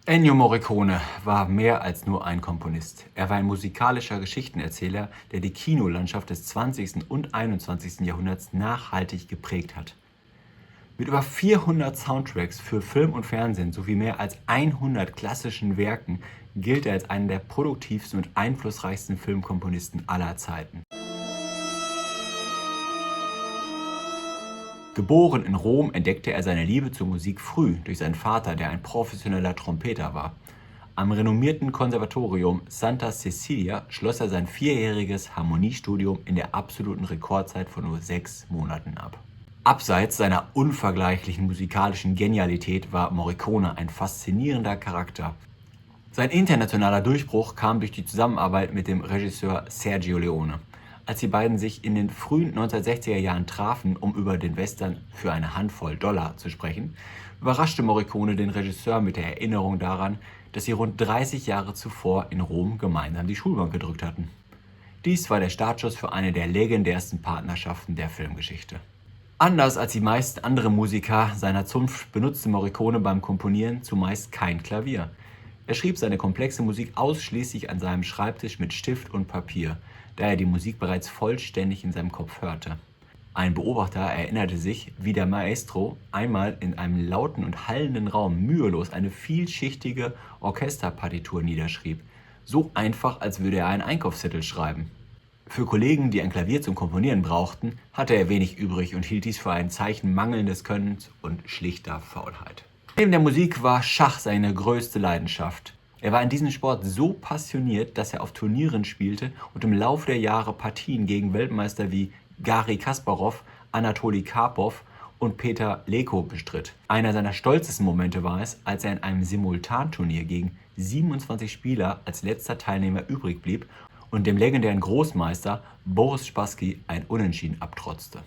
Ennio Morricone war mehr als nur ein Komponist. Er war ein musikalischer Geschichtenerzähler, der die Kinolandschaft des 20. und 21. Jahrhunderts nachhaltig geprägt hat. Mit über 400 Soundtracks für Film und Fernsehen sowie mehr als 100 klassischen Werken gilt er als einer der produktivsten und einflussreichsten Filmkomponisten aller Zeiten. Geboren in Rom, entdeckte er seine Liebe zur Musik früh durch seinen Vater, der ein professioneller Trompeter war. Am renommierten Konservatorium Santa Cecilia schloss er sein 4-jähriges Harmoniestudium in der absoluten Rekordzeit von nur 6 Monaten ab. Abseits seiner unvergleichlichen musikalischen Genialität war Morricone ein faszinierender Charakter. Sein internationaler Durchbruch kam durch die Zusammenarbeit mit dem Regisseur Sergio Leone. Als die beiden sich in den frühen 1960er Jahren trafen, um über den Western Für eine Handvoll Dollar zu sprechen, überraschte Morricone den Regisseur mit der Erinnerung daran, dass sie rund 30 Jahre zuvor in Rom gemeinsam die Schulbank gedrückt hatten. Dies war der Startschuss für eine der legendärsten Partnerschaften der Filmgeschichte. Anders als die meisten anderen Musiker seiner Zunft benutzte Morricone beim Komponieren zumeist kein Klavier. Er schrieb seine komplexe Musik ausschließlich an seinem Schreibtisch mit Stift und Papier, da er die Musik bereits vollständig in seinem Kopf hörte. Ein Beobachter erinnerte sich, wie der Maestro einmal in einem lauten und hallenden Raum mühelos eine vielschichtige Orchesterpartitur niederschrieb, so einfach, als würde er einen Einkaufszettel schreiben. Für Kollegen, die ein Klavier zum Komponieren brauchten, hatte er wenig übrig und hielt dies für ein Zeichen mangelndes Könnens und schlichter Faulheit. Neben der Musik war Schach seine größte Leidenschaft. Er war in diesem Sport so passioniert, dass er auf Turnieren spielte und im Laufe der Jahre Partien gegen Weltmeister wie Garry Kasparow, Anatoli Karpov und Peter Leko bestritt. Einer seiner stolzesten Momente war es, als er in einem Simultanturnier gegen 27 Spieler als letzter Teilnehmer übrig blieb und dem legendären Großmeister Boris Spassky ein Unentschieden abtrotzte.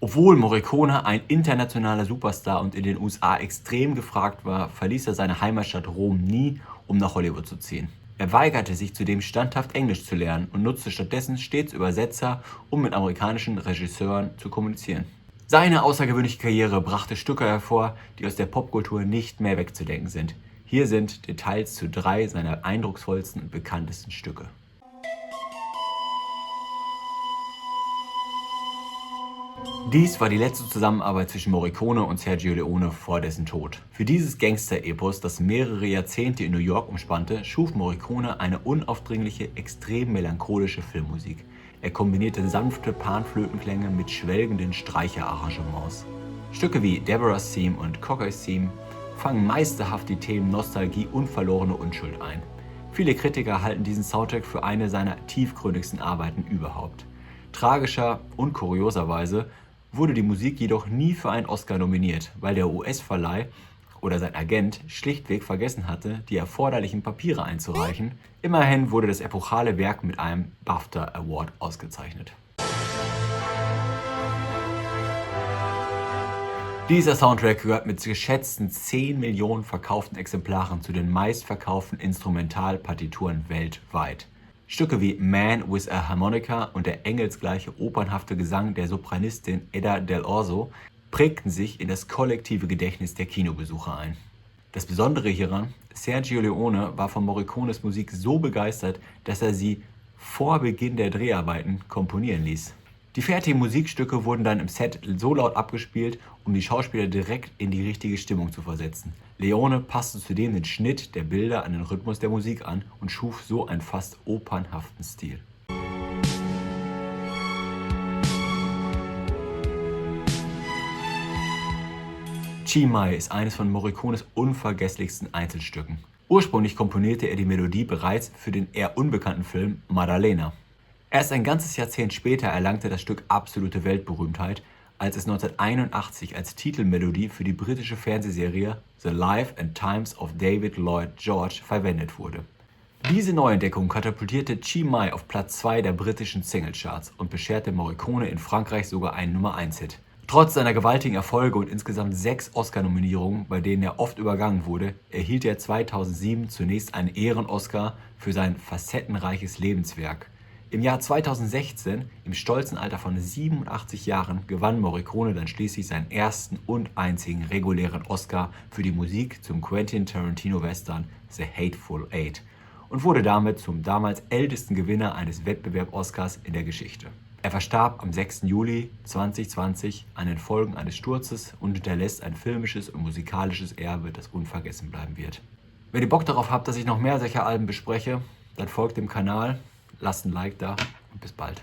Obwohl Morricone ein internationaler Superstar und in den USA extrem gefragt war, verließ er seine Heimatstadt Rom nie, um nach Hollywood zu ziehen. Er weigerte sich zudem standhaft Englisch zu lernen und nutzte stattdessen stets Übersetzer, um mit amerikanischen Regisseuren zu kommunizieren. Seine außergewöhnliche Karriere brachte Stücke hervor, die aus der Popkultur nicht mehr wegzudenken sind. Hier sind Details zu 3 seiner eindrucksvollsten und bekanntesten Stücke. Dies war die letzte Zusammenarbeit zwischen Morricone und Sergio Leone vor dessen Tod. Für dieses Gangster-Epos, das mehrere Jahrzehnte in New York umspannte, schuf Morricone eine unaufdringliche, extrem melancholische Filmmusik. Er kombinierte sanfte Panflötenklänge mit schwelgenden Streicherarrangements. Stücke wie Deborah's Theme und Cocker's Theme fangen meisterhaft die Themen Nostalgie und verlorene Unschuld ein. Viele Kritiker halten diesen Soundtrack für eine seiner tiefgründigsten Arbeiten überhaupt. Tragischer und kurioserweise wurde die Musik jedoch nie für einen Oscar nominiert, weil der US-Verleih oder sein Agent schlichtweg vergessen hatte, die erforderlichen Papiere einzureichen. Immerhin wurde das epochale Werk mit einem BAFTA Award ausgezeichnet. Dieser Soundtrack gehört mit geschätzten 10 Millionen verkauften Exemplaren zu den meistverkauften Instrumentalpartituren weltweit. Stücke wie Man with a Harmonica und der engelsgleiche opernhafte Gesang der Sopranistin Edda Dell'Orso prägten sich in das kollektive Gedächtnis der Kinobesucher ein. Das Besondere hieran: Sergio Leone war von Morricones Musik so begeistert, dass er sie vor Beginn der Dreharbeiten komponieren ließ. Die fertigen Musikstücke wurden dann im Set so laut abgespielt, um die Schauspieler direkt in die richtige Stimmung zu versetzen. Leone passte zudem den Schnitt der Bilder an den Rhythmus der Musik an und schuf so einen fast opernhaften Stil. Cimai ist eines von Morricones unvergesslichsten Einzelstücken. Ursprünglich komponierte er die Melodie bereits für den eher unbekannten Film Maddalena. Erst ein ganzes Jahrzehnt später erlangte das Stück absolute Weltberühmtheit, als es 1981 als Titelmelodie für die britische Fernsehserie The Life and Times of David Lloyd George verwendet wurde. Diese Neuentdeckung katapultierte Cimai auf Platz 2 der britischen Singlecharts und bescherte Morricone in Frankreich sogar einen Nummer-1-Hit. Trotz seiner gewaltigen Erfolge und insgesamt 6 Oscar-Nominierungen, bei denen er oft übergangen wurde, erhielt er 2007 zunächst einen Ehren-Oscar für sein facettenreiches Lebenswerk. Im Jahr 2016, im stolzen Alter von 87 Jahren, gewann Morricone dann schließlich seinen ersten und einzigen regulären Oscar für die Musik zum Quentin Tarantino-Western The Hateful Eight und wurde damit zum damals ältesten Gewinner eines Wettbewerb-Oscars in der Geschichte. Er verstarb am 6. Juli 2020 an den Folgen eines Sturzes und hinterlässt ein filmisches und musikalisches Erbe, das unvergessen bleiben wird. Wenn ihr Bock darauf habt, dass ich noch mehr solcher Alben bespreche, dann folgt dem Kanal, lasst ein Like da und bis bald.